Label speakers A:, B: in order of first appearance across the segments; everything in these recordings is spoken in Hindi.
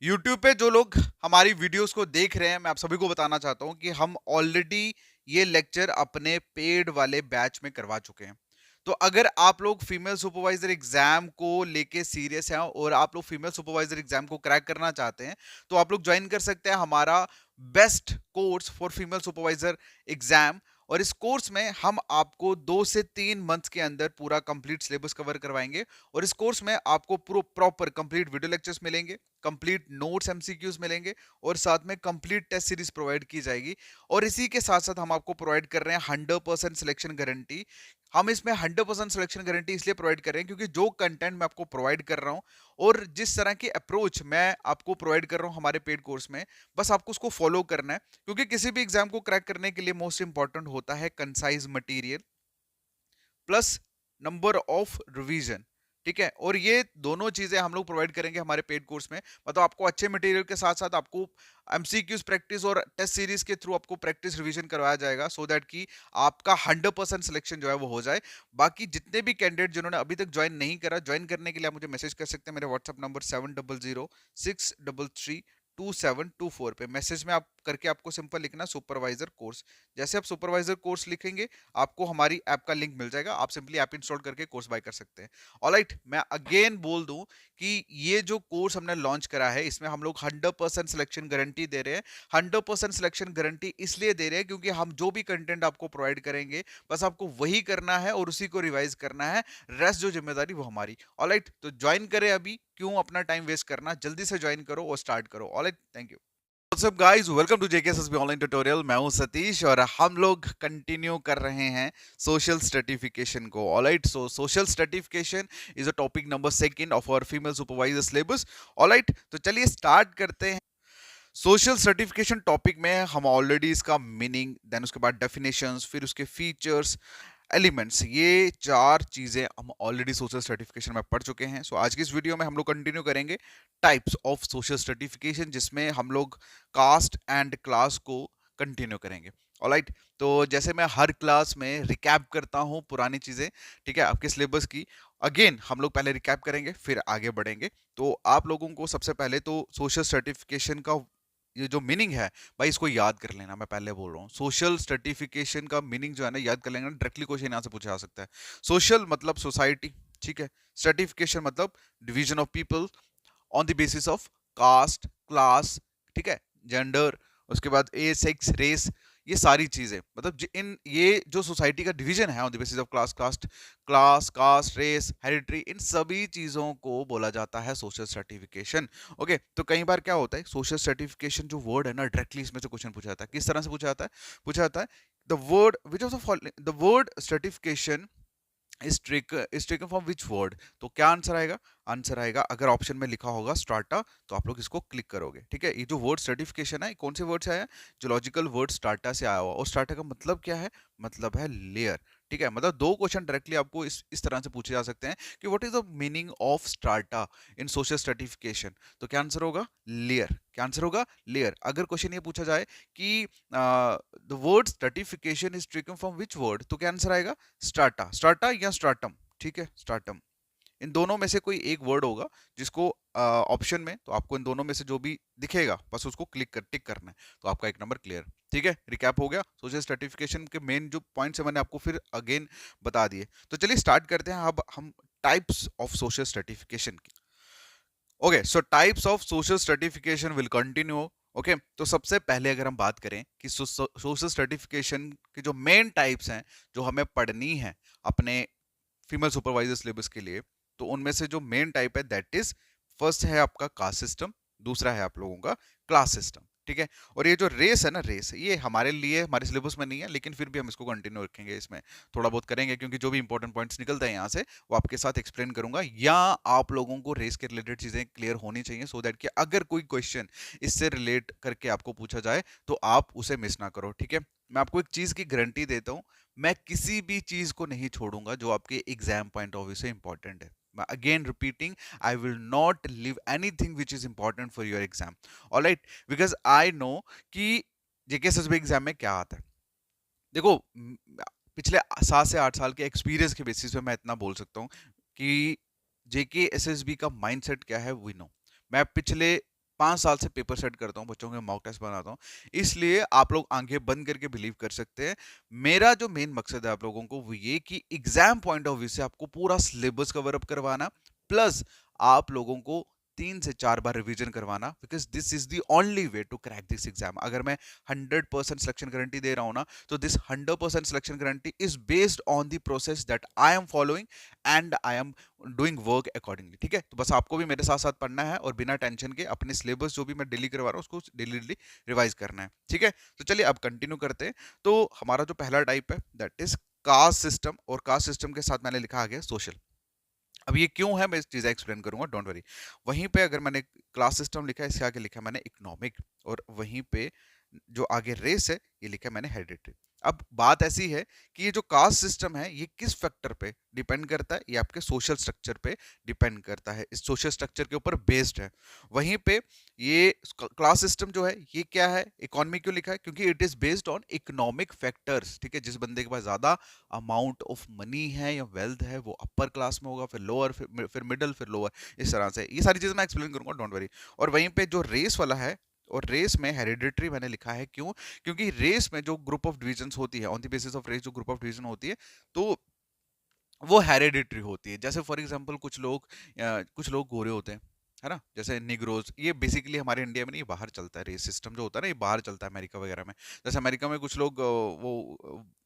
A: यूट्यूब पे जो लोग हमारी वीडियोस को देख रहे हैं, मैं आप सभी को बताना चाहता हूं कि हम ऑलरेडी ये लेक्चर अपने पेड वाले बैच में करवा चुके हैं। तो अगर आप लोग फीमेल सुपरवाइजर एग्जाम को लेके सीरियस हैं और आप लोग फीमेल सुपरवाइजर एग्जाम को क्रैक करना चाहते हैं, तो आप लोग ज्वाइन कर सकते हैं हमारा best course for female supervisor exam. और इस कोर्स में हम आपको 2 से 3 मंथ्स के अंदर पूरा कंप्लीट सिलेबस कवर करवाएंगे। और इस कोर्स में आपको प्रॉपर कंप्लीट वीडियो लेक्चर्स मिलेंगे, कंप्लीट नोट्स एमसीक्यूज मिलेंगे और साथ में कंप्लीट टेस्ट सीरीज प्रोवाइड की जाएगी। और इसी के साथ साथ हम आपको प्रोवाइड कर रहे हैं 100% सिलेक्शन गारंटी। हम इसमें 100% सिलेक्शन गारंटी इसलिए प्रोवाइड कर रहे हैं क्योंकि जो कंटेंट मैं आपको प्रोवाइड कर रहा हूं और जिस तरह की अप्रोच मैं आपको प्रोवाइड कर रहा हूं हमारे पेड कोर्स में, बस आपको उसको फॉलो करना है। क्योंकि किसी भी एग्जाम को क्रैक करने के लिए मोस्ट इंपॉर्टेंट होता है concise material plus number of revision. ठीक है, और ये दोनों चीजें हम लोग प्रोवाइड करेंगे हमारे पेड कोर्स में। मतलब आपको अच्छे मटेरियल के साथ साथ आपको एमसीक्यूज प्रैक्टिस और टेस्ट सीरीज के थ्रू आपको प्रैक्टिस रिवीजन करवाया जाएगा, सो दैट कि आपका 100% सिलेक्शन जो है वो हो जाए। बाकी जितने भी कैंडिडेट जिन्होंने अभी तक ज्वाइन नहीं करा, ज्वाइन करने के लिए आप मुझे मैसेज कर सकते हैं मेरे व्हाट्सएप नंबर 7006332724 पे। मैसेज में आप करके आपको सिंपल लिखना सुपरवाइजर कोर्स। जैसे आप सुपरवाइजर कोर्स लिखेंगे, आपको हमारी ऐप का लिंक मिल जाएगा, आप सिंपली ऐप इंस्टॉल करके कोर्स बाय कर सकते हैं। ऑलराइट, मैं अगेन बोल दूं कि ये जो कोर्स हमने लॉन्च करा है, इसमें हम लोग 100% सिलेक्शन गारंटी दे रहे हैं। 100% सिलेक्शन गारंटी इसलिए दे रहे हैं क्योंकि हम जो भी कंटेंट आपको प्रोवाइड करेंगे, बस आपको वही करना है और उसी को रिवाइज करना है। रेस्ट जो जिम्मेदारी वो हमारी। ऑलराइट, तो ज्वाइन करें अभी, क्यों अपना टाइम वेस्ट करना, जल्दी से ज्वाइन करो और स्टार्ट करो। Alright, thank you. What's up guys, welcome to JKSSB online tutorial. मैं हूं सतीश और हम लोग कंटिन्यू कर रहे हैं सोशल सर्टिफिकेशन को। Alright, so social certification is a topic number second of our female supervisor syllabus. Alright, तो चलिए स्टार्ट करते हैं। सोशल सर्टिफिकेशन टॉपिक में हम ऑलरेडी इसका मीनिंग, देन उसके बाद डेफिनेशंस, फिर उसके फीचर्स, एलिमेंट्स, ये चार चीजें हम ऑलरेडी सोशल सर्टिफिकेशन में पढ़ चुके हैं। सो आज की इस वीडियो में हम लोग कंटिन्यू करेंगे टाइप्स ऑफ सोशल सर्टिफिकेशन, जिसमें हम लोग कास्ट एंड क्लास को कंटिन्यू करेंगे। ऑलराइट, तो जैसे मैं हर क्लास में रिकैप करता हूं पुरानी चीजें, ठीक है, आपके सिलेबस की। अगेन हम लोग पहले रिकैप करेंगे फिर आगे बढ़ेंगे। तो आप लोगों को सबसे पहले तो सोशल सर्टिफिकेशन का ये जो मीनिंग है, भाई इसको याद कर लेना। मैं पहले बोल रहा हूँ, सोशल सर्टिफिकेशन का मीनिंग जो है ना, याद कर लेंगे ना, डायरेक्टली क्वेश्चन यहाँ से पूछा जा सकता है। सोशल मतलब सोसाइटी, ठीक है। सर्टिफिकेशन मतलब division of people on the basis of caste, class, ठीक है, जेंडर, उसके बाद एज, सेक्स, रेस, ये सारी चीजें, मतलब इन ये जो सोसाइटी का डिवीजन है on the basis of class caste, race, heredity, इन सभी चीजों को बोला जाता है सोशल सर्टिफिकेशन। ओके, तो कई बार क्या होता है, सोशल सर्टिफिकेशन जो वर्ड है ना, डायरेक्टली इसमें से क्वेश्चन पूछा जाता है। किस तरह से पूछा जाता है the word which of the following, the word certification is taken from which word. तो क्या आंसर आएगा? आंसर आएगा, अगर ऑप्शन में लिखा होगा स्टार्टा, तो आप लोग इसको क्लिक करोगे। ठीक है, ये जो वर्ड सर्टिफिकेशन है कौन से वर्ड से आया है? जोलॉजिकल वर्ड स्टार्टा से आया हुआ। और स्टार्टा का मतलब क्या है? मतलब है लेयर। ठीक है, मतलब दो क्वेश्चन डायरेक्टली आपको इस तरह से पूछे जा सकते हैं कि what is the meaning of strata in social certification. तो क्या आंसर होगा? लेयर। क्या आंसर होगा? लेयर। अगर क्वेश्चन ये पूछा जाए कि the word certification is taken from which word, तो क्या आंसर आएगा? स्टार्टा, स्टार्टा या स्टार्टम। ठीक है, स्टार्टम। इन दोनों में से कोई एक वर्ड होगा जिसको ऑप्शन में, तो आपको इन दोनों में से जो भी दिखेगा बस उसको टिक करना है, तो आपका एक नंबर क्लियर। ठीक है, रिकैप हो गया। सोशल सर्टिफिकेशन के मेन जो पॉइंट्स है मैंने आपको फिर अगेन बता दिए। तो चलिए स्टार्ट करते हैं अब हम टाइप्स ऑफ सोशल सर्टिफिकेशन की। Okay, so types of social certification will continue. Okay, तो सबसे पहले अगर हम बात करें कि सोशल सर्टिफिकेशन की जो मेन टाइप्स हैं जो हमें पढ़नी है अपने फीमेल सुपरवाइजर सिलेबस के लिए, तो उनमें से जो मेन टाइप है दैट इज, फर्स्ट है आपका कास्ट सिस्टम, दूसरा है आप लोगों का क्लास सिस्टम। ठीक है, और ये जो रेस है ना, रेस ये हमारे लिए हमारे सिलेबस में नहीं है, लेकिन फिर भी हम इसको कंटिन्यू रखेंगे, इसमें थोड़ा बहुत करेंगे क्योंकि जो भी इंपॉर्टेंट पॉइंट्स निकलते हैं यहाँ से वो आपके साथ एक्सप्लेन करूंगा, या आप लोगों को रेस के रिलेटेड चीजें क्लियर होनी चाहिए, सो दैट कि अगर कोई क्वेश्चन इससे रिलेट करके आपको पूछा जाए तो आप उसे मिस ना करो। ठीक है, मैं आपको एक चीज की गारंटी देता हूं, मैं किसी भी चीज को नहीं छोड़ूंगा जो आपके एग्जाम पॉइंट ऑफ व्यू से इंपॉर्टेंट है। Again repeating, I will not leave anything which is important for your exam. Alright, because I know कि जेकेएसएसबी एग्जाम में क्या आता है। देखो, पिछले 7 से 8 साल के एक्सपीरियंस के बेसिस पे मैं इतना बोल सकता हूँ कि जेकेएसएसबी का माइंडसेट क्या है, वी नो। मैं पिछले 5 साल से पेपर सेट करता हूँ, बच्चों के मॉक टेस्ट बनाता हूँ, इसलिए आप लोग आंखें बंद करके बिलीव कर सकते हैं। मेरा जो मेन मकसद है आप लोगों को वो ये कि एग्जाम पॉइंट ऑफ व्यू से आपको पूरा सिलेबस कवर अप करवाना, प्लस आप लोगों को 3 से 4 बार रिवीजन करवाना, because this is the only way to crack this exam. अगर मैं 100% सिलेक्शन गारंटी दे रहा हूं ना, तो this 100% selection guarantee is based on the process that I am following and I am doing work accordingly. ठीक है, तो बस आपको भी मेरे साथ साथ पढ़ना है और बिना टेंशन के अपने सिलेबस जो भी मैं डेली करवा रहा हूँ उसको डेली डेली रिवाइज करना है। ठीक है, तो चलिए अब कंटिन्यू करते हैं। तो हमारा जो पहला टाइप है दैट इज कास्ट सिस्टम, और कास्ट सिस्टम के साथ मैंने लिखा आगे सोशल। अब ये क्यों है मैं इस चीज़ें एक्सप्लेन करूंगा, डोंट वरी। वहीं पे अगर मैंने क्लास सिस्टम लिखा है, इसके आगे लिखा है मैंने इकोनॉमिक, और वहीं पे जो आगे रेस है ये लिखा है मैंने हेरिडिटी। अब बात ऐसी है कि ये जो कास्ट सिस्टम है ये किस फैक्टर पे डिपेंड करता है, ये आपके सोशल स्ट्रक्चर पे डिपेंड करता है, इस सोशल स्ट्रक्चर के ऊपर बेस्ड है। वहीं पे ये क्लास सिस्टम जो है ये क्या है, इकोनॉमी क्यों लिखा है, क्योंकि it is based on economic factors. ठीक है, जिस बंदे के पास ज्यादा अमाउंट ऑफ मनी है या वेल्थ है वो अपर क्लास में होगा, फिर लोअर, फिर मिडिल, फिर लोअर, इस तरह से ये सारी चीजें मैं एक्सप्लेन करूंगा, डोंट वरी। और वहीं पे जो रेस वाला है, और रेस में हेरिडिटरी मैंने लिखा है क्यों, क्योंकि रेस में जो ग्रुप ऑफ डिविजन्स होती है, on the basis of race जो ग्रुप ऑफ डिवीजन होती है, तो वो हेरिडिटरी होती है। जैसे फॉर एग्जांपल कुछ लोग गोरे होते हैं, है ना, जैसे निग्रोज, ये बेसिकली हमारे इंडिया में नहीं, बाहर चलता है रेस सिस्टम जो होता है ना, ये बाहर चलता है अमेरिका वगैरह में। जैसे अमेरिका में कुछ लोग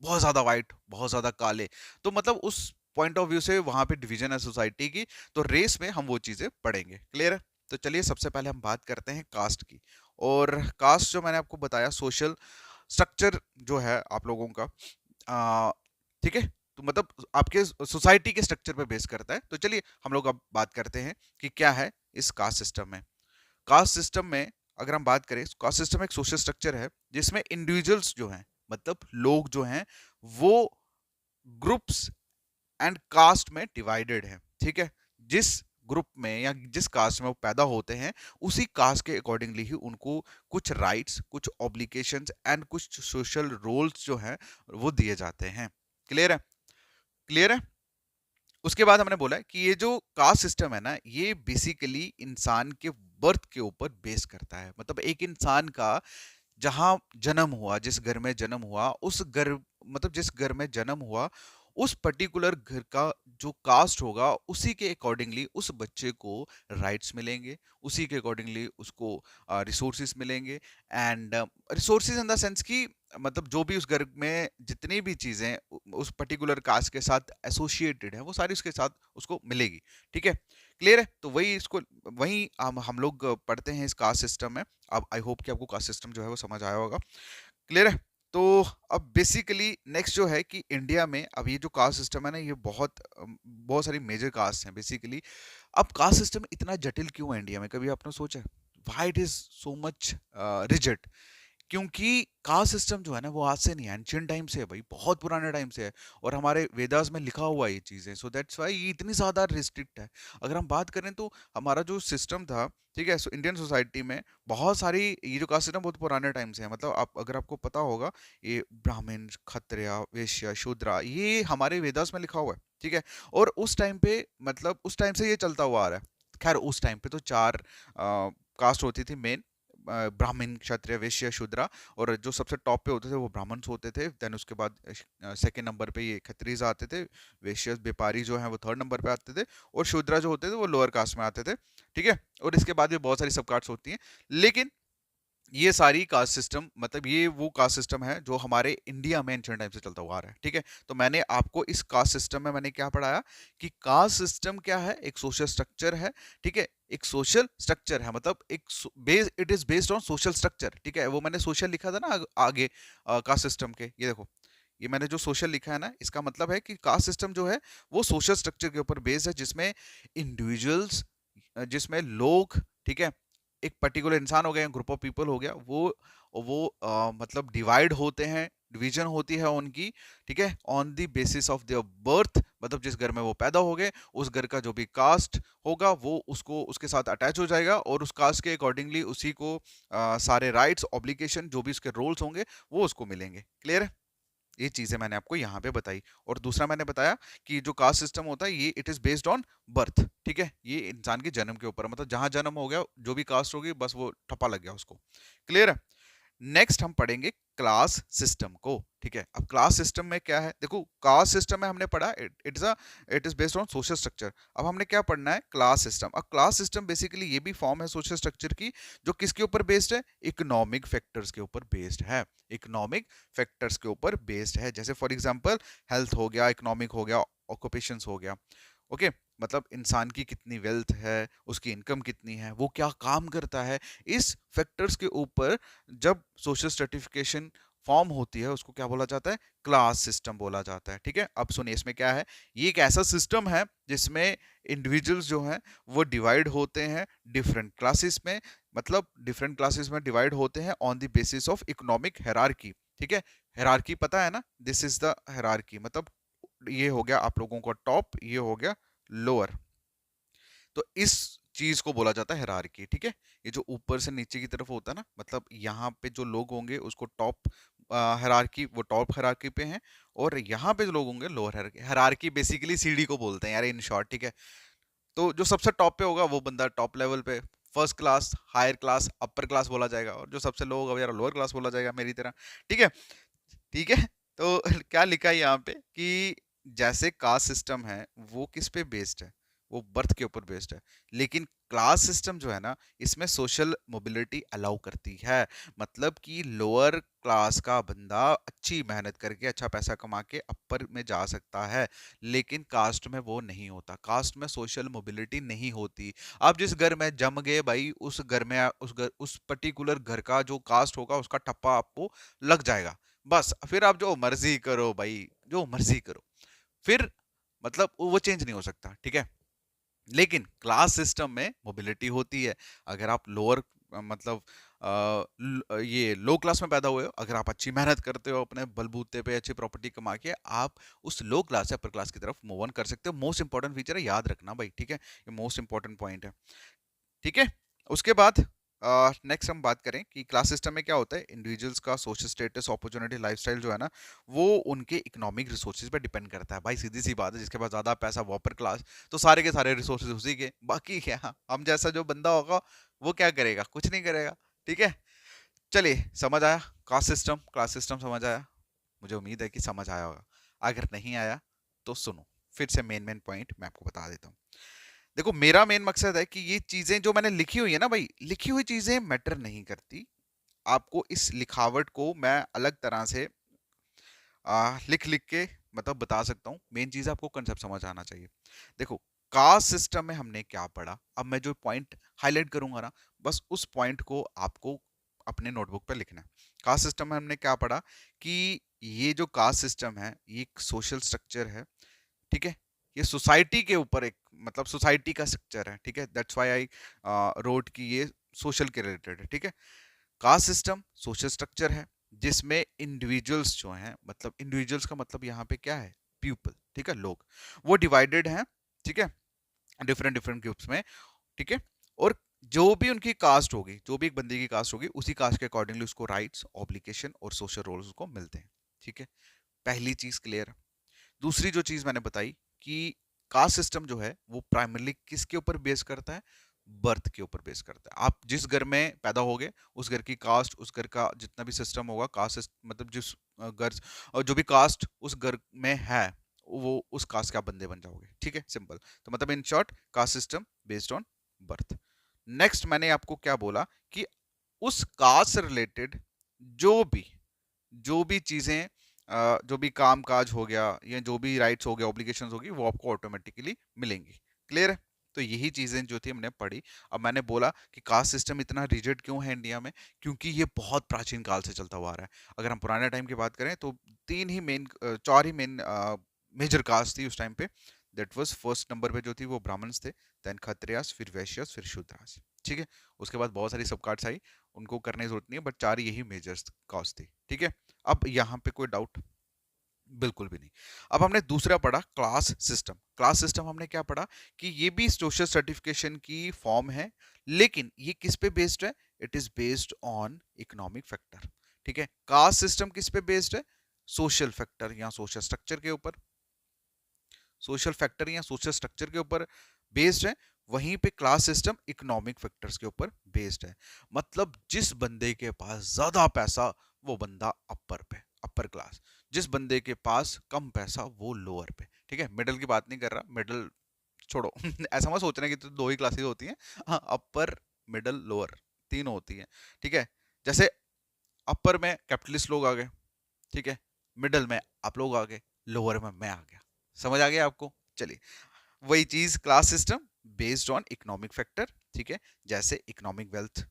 A: बहुत ज्यादा वाइट, बहुत ज्यादा काले, तो मतलब उस पॉइंट ऑफ व्यू से वहां पे डिवीजन है सोसाइटी की, तो रेस में हम वो चीजें पढ़ेंगे। क्लियर है? तो चलिए सबसे पहले हम बात करते हैं कास्ट की। और कास्ट जो मैंने आपको बताया सोशल स्ट्रक्चर जो है आप लोगों का, ठीक है, तो मतलब आपके सोसाइटी के स्ट्रक्चर पे बेस करता है। तो चलिए हम लोग अब बात करते हैं कि क्या है इस कास्ट सिस्टम में। कास्ट सिस्टम में अगर हम बात करें, कास्ट सिस्टम एक सोशल स्ट्रक्चर है जिसमें इंडिविजुअल्स जो हैं, मतलब लोग जो हैं, वो ग्रुप्स एंड कास्ट में डिवाइडेड है। ठीक है, जिस ग्रुप में या जिस कास्ट में वो पैदा होते हैं उसी कास्ट के अकॉर्डिंगली ही उनको कुछ राइट्स, कुछ ऑब्लिगेशंस एंड कुछ सोशल रोल्स जो हैं वो दिए जाते हैं। क्लियर है? क्लियर है? उसके बाद हमने बोला कि ये जो कास्ट सिस्टम है ना, ये बेसिकली इंसान के बर्थ के ऊपर बेस करता है। मतलब एक इंसान का जहां जन्म हुआ, जिस घर में जन्म हुआ, उस घर, मतलब जिस घर में जन्म हुआ उस पर्टिकुलर घर का जो कास्ट होगा उसी के अकॉर्डिंगली उस बच्चे को राइट्स मिलेंगे, उसी के अकॉर्डिंगली उसको रिसोर्सेज मिलेंगे। And resources in the sense कि मतलब जो भी उस घर में जितनी भी चीजें उस पर्टिकुलर कास्ट के साथ एसोसिएटेड है वो सारी उसके साथ उसको मिलेगी। ठीक है, क्लियर है? तो वही इसको, वही हम लोग पढ़ते हैं इस कास्ट सिस्टम में। अब आई होप कि आपको कास्ट सिस्टम जो है वो समझ आया होगा। क्लियर है? तो अब बेसिकली नेक्स्ट जो है कि इंडिया में अब ये जो कास्ट सिस्टम है ना, ये बहुत सारी मेजर कास्ट हैं बेसिकली। अब कास्ट सिस्टम इतना जटिल क्यों है इंडिया में, कभी आपने सोचा why it is so much rigid? क्योंकि कास्ट सिस्टम जो है ना वो आज से नहीं है, एंशियंट टाइम से है भाई, बहुत पुराने टाइम से है, और हमारे वेदास में लिखा हुआ है ये चीजें। सो दैट्स व्हाई ये इतनी ज्यादा रिस्ट्रिक्ट है। अगर हम बात करें तो हमारा जो सिस्टम था, ठीक है, इंडियन सोसाइटी में बहुत सारी, ये जो कास्ट सिस्टम बहुत पुराने टाइम से है। मतलब आप अगर आपको पता होगा, ये ब्राह्मण, क्षत्रिय, वैश्य, शूद्र, ये हमारे वेदास में लिखा हुआ है। ठीक है, और उस टाइम पे, मतलब उस टाइम से ये चलता हुआ आ रहा है। खैर उस टाइम पे तो 4 कास्ट होती थी मेन, ब्राह्मण, क्षत्रिय, वैश्य, शूद्र, और जो सबसे टॉप पे होते थे वो ब्राह्मण्स होते थे। देन उसके बाद सेकंड नंबर पे ये क्षत्रिय आते थे, वैश्य व्यापारी जो हैं वो थर्ड नंबर पे आते थे, और शूद्र जो होते थे वो लोअर कास्ट में आते थे। ठीक है, और इसके बाद भी बहुत सारी सब कास्ट होती हैं। लेकिन ये सारी कास्ट सिस्टम, मतलब ये वो कास्ट सिस्टम है जो हमारे इंडिया में एंशिएंट टाइम से चलता हुआ आ रहा है। ठीक है, तो मैंने आपको इस कास्ट सिस्टम में मैंने क्या पढ़ाया कि कास्ट सिस्टम क्या है, एक सोशल स्ट्रक्चर है। ठीक है, एक सोशल स्ट्रक्चर है, मतलब एक base, it is based on social structure. ठीक है, वो मैंने सोशल लिखा था ना आगे कास्ट सिस्टम के, ये देखो, ये मैंने जो सोशल लिखा है ना, इसका मतलब है कि कास्ट सिस्टम जो है वो सोशल स्ट्रक्चर के ऊपर बेस्ड है, जिसमें इंडिविजुअल्स, जिसमें लोग, ठीक है, एक पर्टिकुलर इंसान हो गया, ग्रुप ऑफ पीपल हो गया, वो मतलब डिवाइड होते हैं, डिवीजन होती है उनकी। ठीक है, on the basis of their birth, मतलब जिस घर में वो पैदा हो गए उस घर का जो भी कास्ट होगा वो उसको उसके साथ अटैच हो जाएगा, और उस कास्ट के अकॉर्डिंगली उसी को सारे राइट्स, ऑब्लिगेशन, जो भी उसके रोल्स होंगे वो उसको मिलेंगे। क्लियर है? ये चीजें मैंने आपको यहाँ पे बताई। और दूसरा मैंने बताया कि जो कास्ट सिस्टम होता है ये it is based on birth, ठीक है, ये इंसान के जन्म के ऊपर, मतलब जहां जन्म हो गया जो भी कास्ट होगी बस वो ठप्पा लग गया उसको। क्लियर है। नेक्स्ट हम पढ़ेंगे क्लास सिस्टम को, ठीक है। अब क्लास सिस्टम में क्या है, देखो कास्ट सिस्टम में हमने पढ़ा it is based on social structure. अब हमने क्या पढ़ना है, क्लास सिस्टम। अब क्लास सिस्टम बेसिकली ये भी फॉर्म है सोशल स्ट्रक्चर की, जो किसके ऊपर बेस्ड है, इकोनॉमिक फैक्टर्स के ऊपर बेस्ड है, इकोनॉमिक फैक्टर्स के ऊपर बेस्ड है। जैसे फॉर एग्जांपल हेल्थ हो गया, इकोनॉमिक हो गया, ऑक्यूपेशंस हो गया, ओके मतलब इंसान की कितनी वेल्थ है, उसकी इनकम कितनी है, वो क्या काम करता है, इस फैक्टर्स के ऊपर जब सोशल स्ट्रेटिफिकेशन फॉर्म होती है उसको क्या बोला जाता है, क्लास सिस्टम बोला जाता है, ठीक है। अब सुनिए इसमें क्या है, ये एक ऐसा सिस्टम है जिसमें इंडिविजुअल्स जो हैं वो डिवाइड होते हैं डिफरेंट क्लासेस में, मतलब डिफरेंट क्लासेस में डिवाइड होते हैं on the basis of economic hierarchy, ठीक है। हायरार्की पता है ना, दिस इज द हायरार्की, मतलब ये हो गया आप लोगों का टॉप, ये हो गया लोअर, तो इस चीज को बोला जाता है हायरार्की, ठीक है। ये जो ऊपर से नीचे की तरफ होता है ना, मतलब यहाँ पे जो लोग होंगे उसको टॉप हायरार्की, वो टॉप हायरार्की पे हैं, और यहाँ पे जो लोग होंगे लोअर हायरार्की। हायरार्की बेसिकली सीढ़ी को बोलते हैं यार इन शॉर्ट, ठीक है। तो जो सबसे टॉप पे होगा वो बंदा टॉप लेवल पे, first class, higher class, upper class बोला जाएगा, और जो सबसे लो होगा यार लोअर क्लास बोला जाएगा मेरी तरह, ठीक है। ठीक है। तो क्या लिखा है यहाँ पे कि जैसे कास्ट सिस्टम है वो किस पे बेस्ड है, वो बर्थ के ऊपर बेस्ड है, लेकिन क्लास सिस्टम जो है ना इसमें सोशल मोबिलिटी अलाउ करती है, मतलब कि लोअर क्लास का बंदा अच्छी मेहनत करके अच्छा पैसा कमा के अपर में जा सकता है, लेकिन कास्ट में वो नहीं होता, कास्ट में सोशल मोबिलिटी नहीं होती। आप जिस घर में जम गए भाई उस घर में उस पर्टिकुलर घर का जो कास्ट होगा उसका ठप्पा आपको लग जाएगा, बस फिर आप जो मर्जी करो भाई, जो मर्जी करो, फिर मतलब वो चेंज नहीं हो सकता, ठीक है। लेकिन क्लास सिस्टम में मोबिलिटी होती है। अगर आप लोअर मतलब ये लो क्लास में पैदा हुए हो, अगर आप अच्छी मेहनत करते हो अपने बलबूते पे अच्छी प्रॉपर्टी कमा के, आप उस लो क्लास से अपर क्लास की तरफ मूव ऑन कर सकते हो। मोस्ट इंपॉर्टेंट फीचर है, याद रखना भाई, ठीक है, ये मोस्ट इंपॉर्टेंट पॉइंट है, ठीक है। उसके बाद नेक्स्ट हम बात करें कि क्लास सिस्टम में क्या होता है, इंडिविजुअल्स का सोशल स्टेटस, अपॉर्चुनिटी, लाइफस्टाइल जो है ना वो उनके इकोनॉमिक रिसोर्सेज पे डिपेंड करता है भाई, सीधी सी बात है, जिसके पास ज्यादा पैसा वो अपर क्लास, तो सारे के सारे रिसोर्सेज उसी के, बाकी क्या हम जैसा जो बंदा होगा वो क्या करेगा, कुछ नहीं करेगा, ठीक है। चलिए समझ आया कास्ट सिस्टम, क्लास सिस्टम समझ आया, मुझे उम्मीद है कि समझ आया होगा। अगर नहीं आया तो सुनो, फिर से मेन मेन पॉइंट मैं आपको बता देता हूँ। देखो मेरा मेन मकसद है कि ये चीजें जो मैंने लिखी हुई है ना भाई, लिखी हुई चीजें मैटर नहीं करती, आपको इस लिखावट को मैं अलग तरह से लिख लिख के मतलब बता सकता हूँ, मेन चीज आपको कंसेप्ट समझ आना चाहिए। देखो कास्ट सिस्टम में हमने क्या पढ़ा, अब मैं जो पॉइंट हाईलाइट करूंगा ना बस उस पॉइंट को आपको अपने नोटबुक पर लिखना है। कास्ट सिस्टम में हमने क्या पढ़ा कि ये जो कास्ट सिस्टम है ये एक सोशल स्ट्रक्चर है, ठीक है, ये सोसाइटी के ऊपर एक मतलब सोसाइटी का स्ट्रक्चर है, ठीक है, दैट्स व्हाई आई रोट कि ये सोशल के रिलेटेड है, ठीक है। कास्ट सिस्टम सोशल स्ट्रक्चर है जिसमें इंडिविजुअल्स जो हैं, मतलब इंडिविजुअल्स का मतलब यहाँ पे क्या है, पीपल, ठीक है, लोग, वो डिवाइडेड हैं, ठीक है, डिफरेंट डिफरेंट ग्रुप्स में, ठीक है। और जो भी उनकी कास्ट होगी, जो भी एक बंदे की कास्ट होगी उसी कास्ट के अकॉर्डिंगली उसको राइट्स, ऑब्लिगेशन और सोशल रोल्स उसको मिलते हैं, ठीक है। पहली चीज क्लियर है। दूसरी जो चीज मैंने बताई कि कास्ट सिस्टम जो है वो प्राइमरली किसके ऊपर बेस करता है, बर्थ के ऊपर बेस करता है। आप जिस घर में पैदा होगे उस घर की कास्ट, उस घर का जितना भी सिस्टम होगा, कास्ट मतलब जिस घर और जो भी कास्ट उस घर में है वो उस कास्ट के आप बंदे बन जाओगे, ठीक है, सिंपल। तो मतलब in short caste system based on birth. Next मैंने आपको क्या बोला कि उस कास्ट से रिलेटेड जो भी चीजें जो भी काम काज हो गया या जो भी राइट्स हो गया, ऑब्लिगेशंस होगी, वो आपको ऑटोमेटिकली मिलेंगी। क्लियर है। तो यही चीजें जो थी हमने पढ़ी। अब मैंने बोला कि कास्ट सिस्टम इतना रिजिड क्यों है इंडिया में, क्योंकि ये बहुत प्राचीन काल से चलता हुआ आ रहा है। अगर हम पुराने टाइम की बात करें तो चार ही मेन मेजर कास्ट थी उस टाइम पे। दैट वाज फर्स्ट नंबर पे जो थी वो ब्राह्मण्स थे, देन क्षत्रियास, फिर वैश्यस, फिर शूद्रास, ठीक है। उसके बाद बहुत सारी सब कास्ट आई, उनको करने की जरूरत नहीं है, बट चार यही मेजर कास्ट थी, ठीक है। अब यहाँ पे कोई डाउट बिल्कुल भी नहीं। अब हमने दूसरा पढ़ा क्लास सिस्टम। क्लास सिस्टम हमने क्या पढ़ा कि ये भी सोशल सर्टिफिकेशन की फॉर्म है, लेकिन ये किस पे बेस्ड है, it is based on economic factor, ठीक है। कास्ट सिस्टम किस पे बेस्ड है, सोशल फैक्टर या सोशल स्ट्रक्चर के ऊपर, सोशल फैक्टर या सोशल स्ट्रक्चर के ऊपर बेस्ड है। वहीं पे क्लास सिस्टम इकोनॉमिक फैक्टर्स के ऊपर बेस्ड है। मतलब जिस बंदे के पास ज्यादा पैसा वो बंदा अपर पे, अपर क्लास। जिस बंदे के पास कम पैसा वो लोअर पे। ठीक है, मिडिल की बात नहीं कर रहा, मिडिल छोड़ो ऐसा मत सोचना कि तो दो ही क्लासेस होती हैं। हाँ, अपर मिडिल लोअर तीनों होती हैं। ठीक है, जैसे अपर में कैपिटलिस्ट लोग आ गए, ठीक है, मिडल में आप लोग आ गए, लोअर में मैं आ गया। समझ आ गया आपको? चलिए, वही चीज class system based on economic factor. ठीक है, जैसे इकोनॉमिक वेल्थ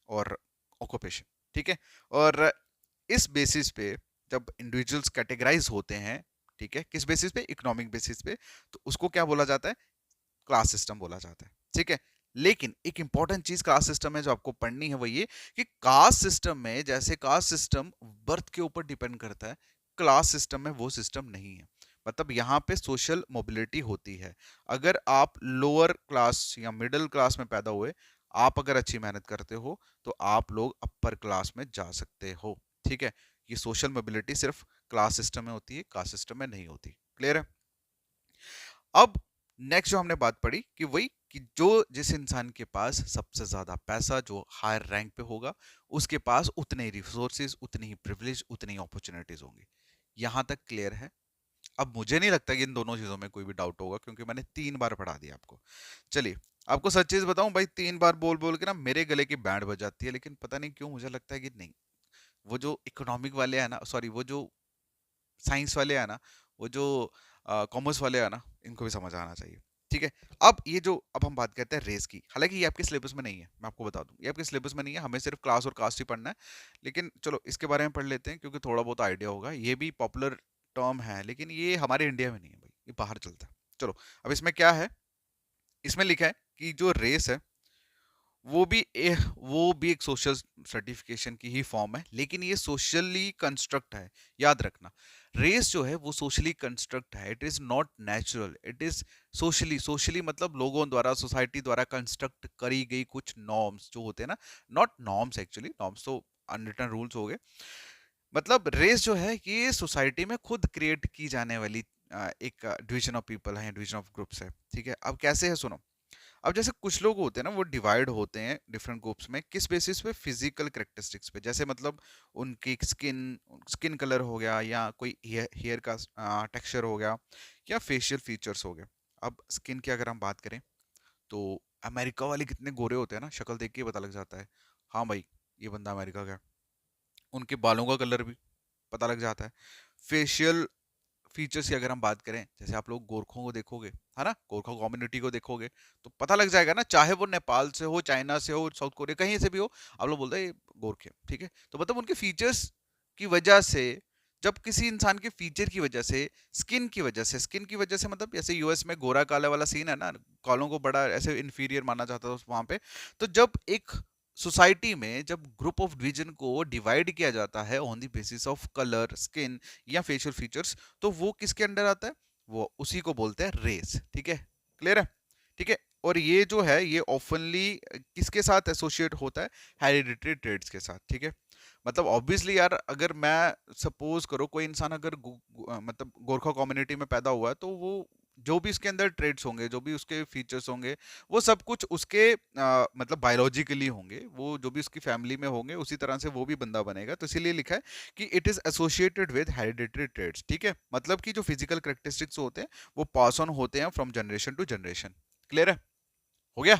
A: और ऑक्यूपेशन। ठीक है, और इस बेसिस पे जब इंडिविजुअल्स कैटेगराइज होते हैं, ठीक है, किस बेसिस पे? इकोनॉमिक बेसिस पे, तो उसको क्या बोला जाता है? क्लास सिस्टम बोला जाता है। ठीक है, लेकिन एक इंपॉर्टेंट चीज क्लास सिस्टम में जो आपको पढ़नी है वो ये कि कास्ट सिस्टम में, जैसे कास्ट सिस्टम बर्थ के ऊपर डिपेंड करता है, क्लास सिस्टम में वो सिस्टम नहीं है। मतलब यहाँ पे सोशल मोबिलिटी होती है। अगर आप लोअर क्लास या मिडिल क्लास में पैदा हुए, आप अगर अच्छी मेहनत करते हो तो आप लोग अपर क्लास में जा सकते हो। ठीक है, ये सोशल मोबिलिटी सिर्फ क्लास सिस्टम में होती है, कास्ट सिस्टम में नहीं होती। क्लियर है? अब नेक्स्ट जो हमने बात पढ़ी कि वही कि जो जिस इंसान के पास सबसे ज्यादा पैसा, जो हायर रैंक पे होगा, उसके पास उतने ही रिसोर्सेज, उतनी ही प्रिविलेज, उतनी ही अपॉर्चुनिटीज होंगी। यहां तक क्लियर है? अब मुझे नहीं लगता कि इन दोनों चीजों में कोई भी डाउट होगा, क्योंकि मैंने 3 बार पढ़ा दिया आपको। चलिए, आपको सच चीज बताऊं भाई, 3 बार बोल बोल के ना मेरे गले की बैंड बज जाती है, लेकिन पता नहीं क्यों मुझे लगता है कि नहीं, वो जो इकोनॉमिक वाले हैं ना, सॉरी, वो जो साइंस वाले हैं ना, वो जो कॉमर्स वाले हैं ना, इनको भी समझ आना चाहिए। ठीक है, अब हम बात करते हैं रेस की। हालांकि ये आपके सिलेबस में नहीं है, मैं आपको बता दूं, ये आपके सिलेबस में नहीं है, हमें सिर्फ क्लास और कास्ट ही पढ़ना है। लेकिन चलो इसके बारे में पढ़ लेते हैं, क्योंकि थोड़ा बहुत आइडिया होगा। ये भी पॉपुलर टर्म है, लेकिन ये हमारे इंडिया में नहीं है भाई, ये बाहर चलता है। चलो, अब इसमें क्या है? इसमें लिखा है कि जो रेस है वो भी एक सोशल सर्टिफिकेशन की ही फॉर्म है, लेकिन ये सोशली कंस्ट्रक्ट है। याद रखना, रेस जो है वो सोशली कंस्ट्रक्ट है, it is not natural, it is socially. Socially मतलब लोगों द्वारा, सोसाइटी द्वारा कंस्ट्रक्ट करी गई कुछ नॉर्म्स जो होते हैं ना, नॉट नॉर्म्स, एक्चुअली नॉर्म्स तो अनरिटन रूल्स हो गए। मतलब रेस जो है ये सोसाइटी में खुद क्रिएट की जाने वाली एक डिवीजन ऑफ पीपल है, डिवीजन ऑफ ग्रुप्स है। ठीक है, अब कैसे है सुनो। अब जैसे कुछ लोग होते हैं ना, वो डिवाइड होते हैं डिफरेंट ग्रुप्स में, किस बेसिस पे? फिजिकल करेक्टरिस्टिक्स पे। जैसे मतलब उनकी स्किन स्किन कलर हो गया, या कोई हेयर का टेक्सचर हो गया, या फेशियल फीचर्स हो गए। अब स्किन की अगर हम बात करें तो अमेरिका वाले कितने गोरे होते हैं ना, शक्ल देख के ही पता लग जाता है, हाँ भाई ये बंदा अमेरिका का है। उनके बालों का कलर भी पता लग जाता है। फेशियल फीचर्स की अगर हम बात करें, जैसे आप लोग गोरखों को देखोगे, है ना, गोरखा कम्युनिटी को देखोगे, तो पता लग जाएगा ना, चाहे वो नेपाल से हो, चाइना से हो, साउथ कोरिया, कहीं से भी हो, आप लोग बोलते हैं ये गोरखे। ठीक है, तो मतलब उनके फीचर्स की वजह से, जब किसी इंसान के फीचर की वजह से, स्किन की वजह से, मतलब जैसे यूएस में गोरा काला वाला सीन है ना, कालों को बड़ा ऐसे इंफीरियर माना जाता था वहां पे। तो जब एक सोसाइटी में जब ग्रुप ऑफ डिवीजन को डिवाइड किया जाता है on the basis of colour, skin या फेशियल फीचर्स, तो वो किसके अंडर आता है? वो उसी को बोलते हैं रेस। ठीक है, क्लियर है? ठीक है, और ये जो है ये ऑफनली किसके साथ एसोसिएट होता है? हेरिडिटरी ट्रेड्स के साथ। ठीक है, मतलब ऑब्वियसली यार, अगर मैं सपोज करो कोई इंसान अगर मतलब गोरखा कम्युनिटी में पैदा हुआ है, तो वो जो भी उसके अंदर ट्रेड्स होंगे, जो भी उसके फीचर्स होंगे, वो सब कुछ उसके मतलब बायोलॉजिकली होंगे, वो जो भी उसकी फैमिली में होंगे उसी तरह से वो भी बंदा बनेगा। तो इसीलिए लिखा है कि it is associated with hereditary trades. ठीक है, मतलब कि जो फिजिकल करेक्टरिस्टिक्स होते हैं वो पास ऑन होते हैं from generation to generation. Clear है? हो गया?